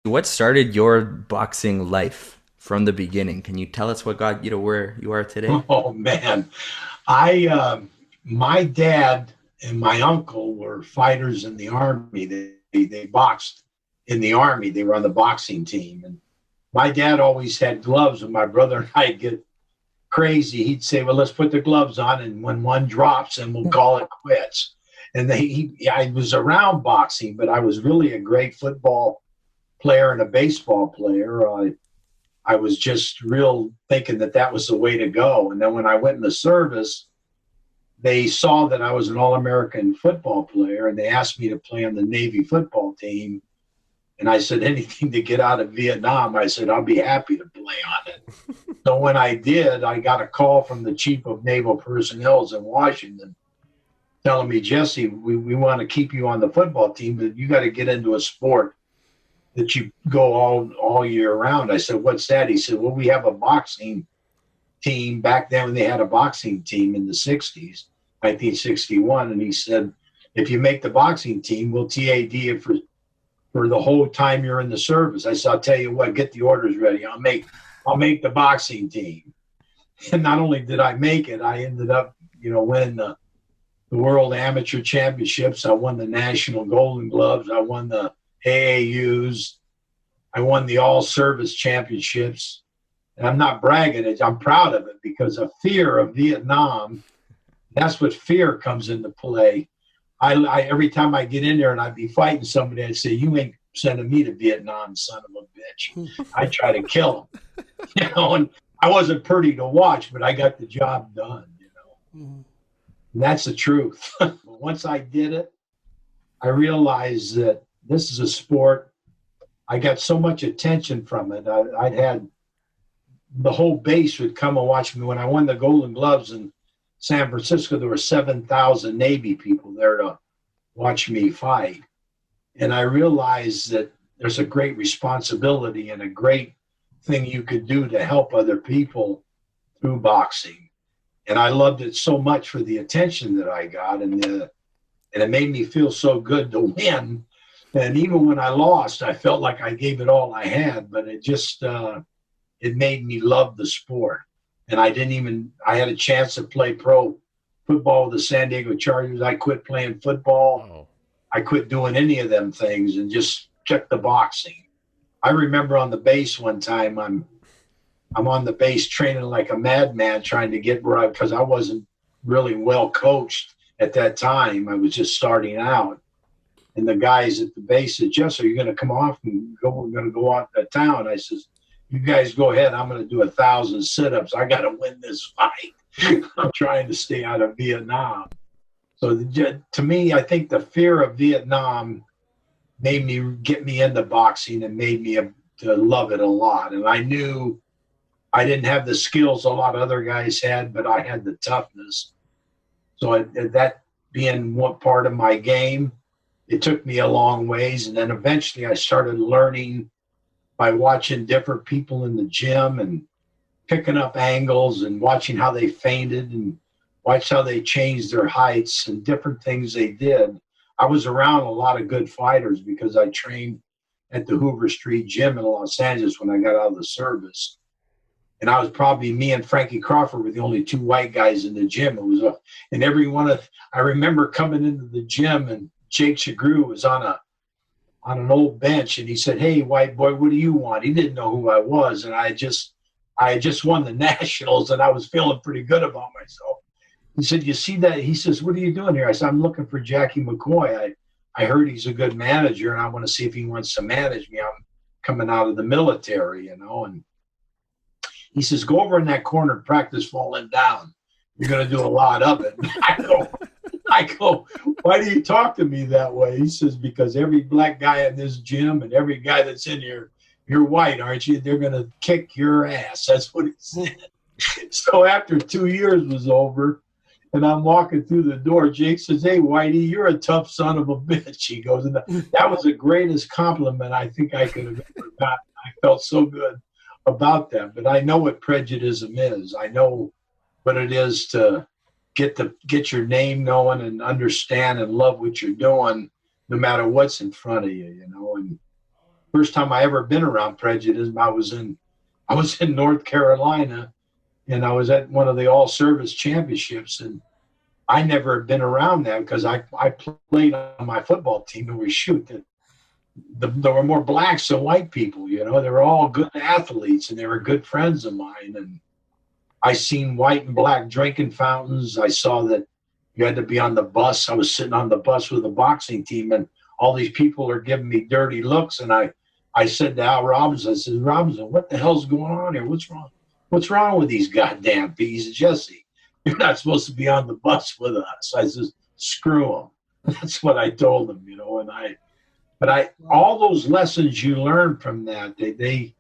What started your boxing life from the beginning? Can you tell us what got you to where you are today? Oh man, I my dad and my uncle were fighters in the army. They boxed in the army. They were on the boxing team, and my dad always had gloves. When my brother and I get crazy, he'd say, "Well, let's put the gloves on, and when one drops, and we'll call it quits." And I was around boxing, but I was really a great football player and a baseball player. I was just real thinking that that was the way to go. And then when I went in the service, they saw that I was an All American football player and they asked me to play on the Navy football team. And I said, anything to get out of Vietnam, I said, I'll be happy to play on it. So when I did, I got a call from the chief of naval personnel in Washington telling me, Jesse, we want to keep you on the football team, but you got to get into a sport that you go all year round. I said, what's that? He said, well, we have a boxing team back then when they had a boxing team in the 60s, 1961. And he said, if you make the boxing team, we'll TAD you for the whole time you're in the service. I said, I'll tell you what, get the orders ready. I'll make the boxing team. And not only did I make it, I ended up, winning the World Amateur Championships. I won the National Golden Gloves. I won the AAUs. I won the All Service Championships. And I'm not bragging, I'm proud of it because of fear of Vietnam. That's what fear comes into play. I every time I get in there and I'd be fighting somebody, I'd say, "You ain't sending me to Vietnam, son of a bitch." I try to kill him, and I wasn't pretty to watch, but I got the job done. Mhm. And that's the truth. Once I did it, I realized that this is a sport. I got so much attention from it. I'd had the whole base would come and watch me when I won the Golden Gloves in San Francisco. There were 7,000 Navy people there to watch me fight. And I realized that there's a great responsibility and a great thing you could do to help other people through boxing. And I loved it so much for the attention that I got, and it made me feel so good to win. And even when I lost, I felt like I gave it all I had, but it made me love the sport. And I had a chance to play pro football with the San Diego Chargers. I quit playing football. Oh, I quit doing any of them things and just kept the boxing. I remember on the base one time, I'm on the base training like a madman trying to get where because I wasn't really well coached at that time. I was just starting out. And the guys at the base said, Jess, are you going to come off and go? We're going to go out to town. I says, you guys go ahead. I'm going to do 1,000 sit-ups. I got to win this fight. I'm trying to stay out of Vietnam. So to me, I think the fear of Vietnam made me get me into boxing and made me to love it a lot. And I knew I didn't have the skills a lot of other guys had, but I had the toughness. So that being one part of my game, it took me a long ways. And then eventually I started learning by watching different people in the gym and picking up angles and watching how they feinted and watch how they changed their heights and different things they did. I was around a lot of good fighters because I trained at the Hoover Street Gym in Los Angeles when I got out of the service. And I was probably me and Frankie Crawford were the only two white guys in the gym. It was and every one of I remember coming into the gym and Jake Shagru was on an old bench and he said, "Hey, white boy, what do you want?" He didn't know who I was, and I had just won the nationals and I was feeling pretty good about myself. He said, "You see that?" He says, "What are you doing here?" I said, "I'm looking for Jackie McCoy. I heard he's a good manager and I want to see if he wants to manage me. I'm coming out of the military. And he says, "Go over in that corner and practice falling down. You're going to do a lot of it." I go, "Why do you talk to me that way?" He says, "Because every black guy in this gym and every guy that's in here, you're white, aren't you? They're going to kick your ass." That's what he said. So after 2 years was over and I'm walking through the door, Jake says, "Hey, Whitey, you're a tough son of a bitch." He goes, and that was the greatest compliment I think I could have ever gotten. I felt so good about that. But I know what prejudice is. I know what it is to get your name known and understand and love what you're doing, no matter what's in front of you. And first time I ever been around prejudice. I was in North Carolina, and I was at one of the all service championships, and I never had been around that because I played on my football team, and we shoot there were more blacks than white people. You know, they were all good athletes, and they were good friends of mine. And I seen white and black drinking fountains. I saw that you had to be on the bus. I was sitting on the bus with the boxing team, and all these people are giving me dirty looks. And I said to Al Robinson, I said, Robinson, what the hell's going on here? What's wrong? What's wrong with these goddamn peas? Jesse, you're not supposed to be on the bus with us. I said, screw them. That's what I told them, you know. All those lessons you learn from that, they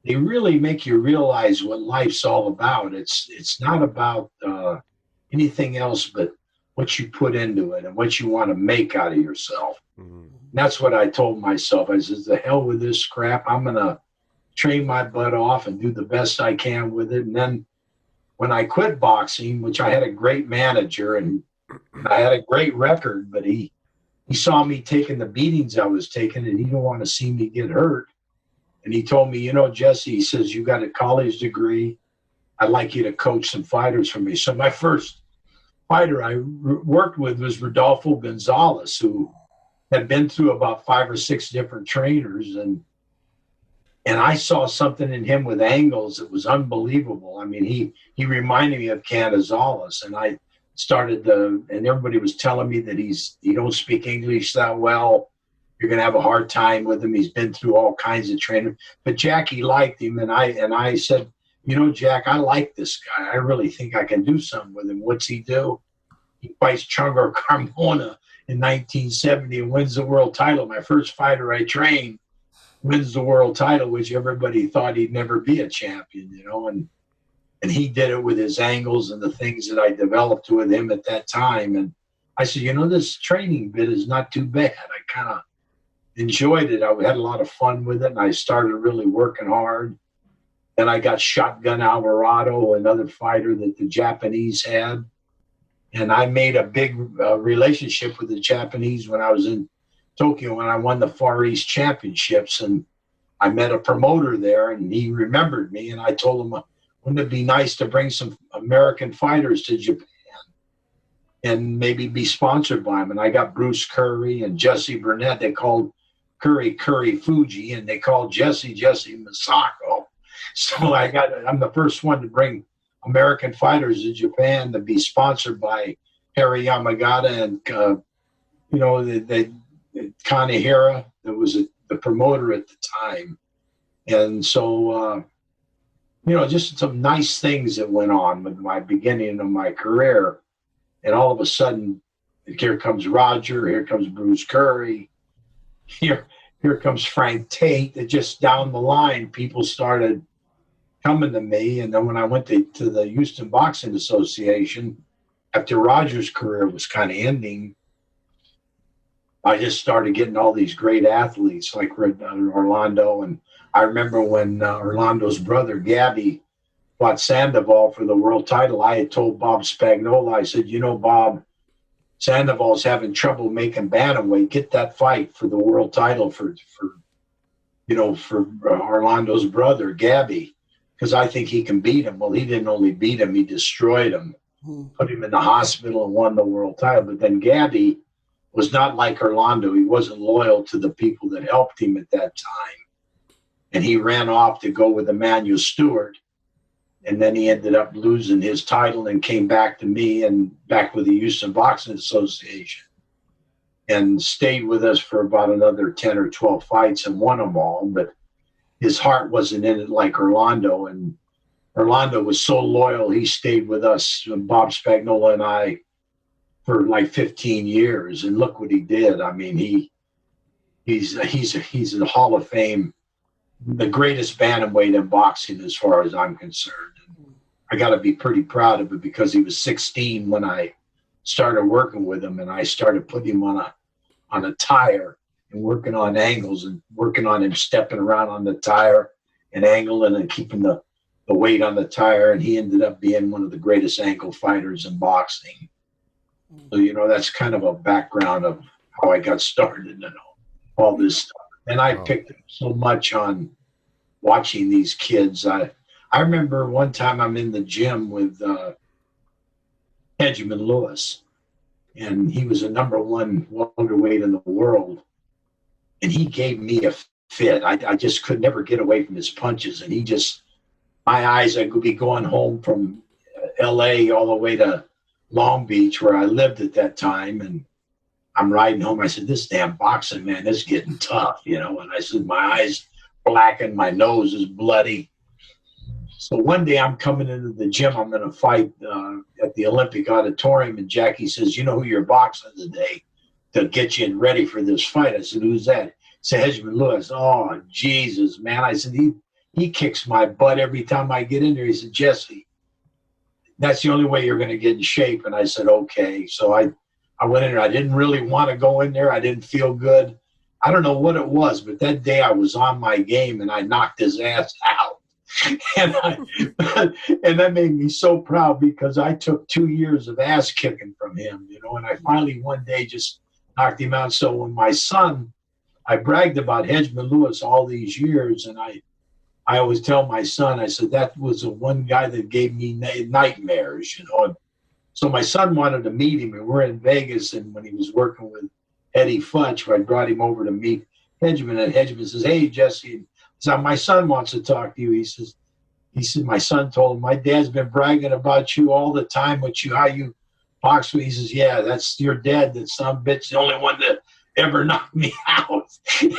really make you realize what life's all about. It's not about anything else but what you put into it and what you want to make out of yourself. Mm-hmm. That's what I told myself. I said, the hell with this crap. I'm going to train my butt off and do the best I can with it. And then when I quit boxing, which I had a great manager and I had a great record, but he saw me taking the beatings I was taking, and he didn't want to see me get hurt. And he told me, you know, Jesse, he says, you got a college degree. I'd like you to coach some fighters for me. So my first fighter I worked with was Rodolfo Gonzalez, who had been through about 5 or 6 different trainers. And I saw something in him with angles that was unbelievable. I mean, he reminded me of Canizales. And I started and everybody was telling me that he don't speak English that well. You're going to have a hard time with him. He's been through all kinds of training. But Jackie liked him, and I said, you know, Jack, I like this guy. I really think I can do something with him. What's he do? He fights Chungar Carmona in 1970 and wins the world title. My first fighter I trained wins the world title, which everybody thought he'd never be a champion, you know. And he did it with his angles and the things that I developed with him at that time. And I said, you know, this training bit is not too bad. I kind of enjoyed it. I had a lot of fun with it, and I started really working hard. Then I got Shotgun Alvarado, another fighter that the Japanese had. And I made a big relationship with the Japanese when I was in Tokyo, when I won the Far East Championships. And I met a promoter there, and he remembered me. And I told him, wouldn't it be nice to bring some American fighters to Japan and maybe be sponsored by him? And I got Bruce Curry and Jesse Burnett. They called Curry Fuji, and they called Jesse Masako. So I'm the first one to bring American fighters to Japan to be sponsored by Harry Yamagata and you know, the Kanehira, that was the promoter at the time. And so you know, just some nice things that went on with my beginning of my career. And all of a sudden, here comes Roger, here comes Bruce Curry, here comes Frank Tate. That just down the line, people started coming to me. And then when I went to the Houston Boxing Association, after Roger's career was kind of ending, I just started getting all these great athletes like Orlando. And I remember when Orlando's brother, Gabby, fought Sandoval for the world title, I had told Bob Spagnola, I said, you know, Bob, Sandoval's having trouble making bantamweight. Get that fight for the world title for Orlando's brother, Gabby, because I think he can beat him. Well, he didn't only beat him, he destroyed him, put him in the hospital and won the world title. But then Gabby was not like Orlando. He wasn't loyal to the people that helped him at that time. And he ran off to go with Emmanuel Stewart. And then he ended up losing his title and came back to me and back with the Houston Boxing Association and stayed with us for about another 10 or 12 fights and won them all. But his heart wasn't in it like Orlando. And Orlando was so loyal, he stayed with us, Bob Spagnola and I, for like 15 years. And look what he did. I mean, he's a Hall of Fame, the greatest bantamweight in boxing as far as I'm concerned. And I got to be pretty proud of it because he was 16 when I started working with him, and I started putting him on a tire and working on angles and working on him stepping around on the tire and angling and keeping the weight on the tire. And he ended up being one of the greatest ankle fighters in boxing. So, you know, that's kind of a background of how I got started and all this stuff. And I Oh, picked up so much on watching these kids. I remember one time I'm in the gym with Benjamin Lewis, and he was a number one welterweight in the world. And he gave me a fit. I just could never get away from his punches. And he just, my eyes, I could be going home from LA all the way to Long Beach, where I lived at that time. And I'm riding home. I said, this damn boxing, man, is getting tough, you know. And I said, my eyes blackened, my nose is bloody. So one day I'm coming into the gym. I'm going to fight at the Olympic Auditorium. And Jackie says, you know who you're boxing today to get you in ready for this fight? I said, who's that? He said, Benjamin Lewis. Oh, Jesus, man. I said, he kicks my butt every time I get in there. He said, Jesse, that's the only way you're going to get in shape. And I said, okay. So I went in there. I didn't really want to go in there. I didn't feel good. I don't know what it was, but that day I was on my game and I knocked his ass out. And and that made me so proud because I took 2 years of ass kicking from him, you know, and I finally one day just knocked him out. So when my son, I bragged about Hedgeman Lewis all these years, and I always tell my son, I said, that was the one guy that gave me nightmares, you know. And so my son wanted to meet him, and we're in Vegas, and when he was working with Eddie Futch, I brought him over to meet Hedgeman, and Hedgeman says, hey, Jesse, so my son wants to talk to you. He said, my son told him, my dad's been bragging about you all the time, how you box. He says, yeah, that's your dad, that some bitch, the only one that ever knocked me out.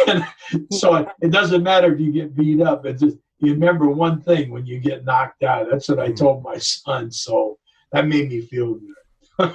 And so it doesn't matter if you get beat up. It's just, you remember one thing when you get knocked out. That's what I told my son. So that made me feel good.